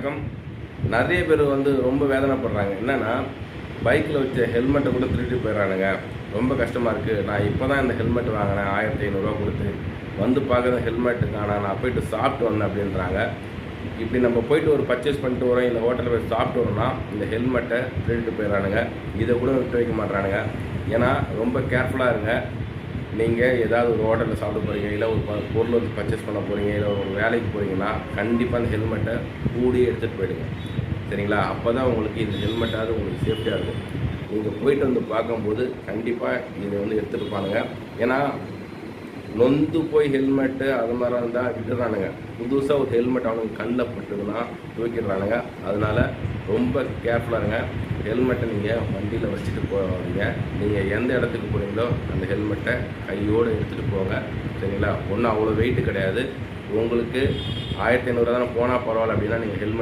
வணக்கம். நிறைய பேர் ரொம்ப வேதனைப்படுறாங்க. என்னன்னா, பைக்கில் வச்ச ஹெல்மெட்டை கூட திருடிட்டு போயிடுறானுங்க. ரொம்ப கஷ்டமாக இருக்குது. நான் இப்போ தான் இந்த ஹெல்மெட் வாங்கினேன் 1500 கொடுத்து. வந்து பார்க்குற ஹெல்மெட்டு காணோம். நான் போயிட்டு சாப்பிட்டு வந்தேன் அப்படின்றாங்க. இப்படி நம்ம போயிட்டு ஒரு பர்ச்சேஸ் பண்ணிட்டு வரோம், இல்லை ஹோட்டலில் போய் சாப்பிட்டு வரோம்னா இந்த ஹெல்மெட்டை திருடிட்டு போயிடுறானுங்க. இதை கூட விட்டு வைக்க மாட்றானுங்க. ஏன்னா ரொம்ப கேர்ஃபுல்லாக இருங்க. நீங்கள் ஏதாவது ஒரு ஹோட்டலில் சாப்பிட போகிறீங்க, இல்லை ஒரு பொருள் பர்ச்சேஸ் பண்ண போகிறீங்க, இல்லை ஒரு வேலைக்கு போகிறீங்கன்னா கண்டிப்பாக அந்த ஹெல்மெட்டை கூடியே எடுத்துகிட்டு போயிடுங்க. சரிங்களா? அப்போ தான் உங்களுக்கு இந்த ஹெல்மெட்டாவது உங்களுக்கு சேஃப்டியாக இருக்கும். நீங்கள் போயிட்டு வந்து பார்க்கும்போது கண்டிப்பாக இதை எடுத்துகிட்டு போனுங்க. ஏன்னா நொந்து போய் ஹெல்மெட்டு அது மாதிரி இருந்தால் விட்டுறானுங்க. புதுசாக ஒரு ஹெல்மெட் அவனுக்கு கண்ணில் பட்டுதுன்னா தூக்கிடுறானுங்க. அதனால் ரொம்ப கேர்ஃபுல்லாக இருங்க. ஹெல்மெட்டை நீங்கள் வண்டியில் வச்சுட்டு போவீங்க. நீங்கள் எந்த இடத்துக்கு போகிறீங்களோ அந்த ஹெல்மெட்டை கையோடு எடுத்துகிட்டு போங்க. சரிங்களா? ஒன்றும் அவ்வளோ வெயிட்டு கிடையாது. உங்களுக்கு 1500 தானே போனால் பரவாயில்ல அப்படின்னா நீங்கள் ஹெல்மெட்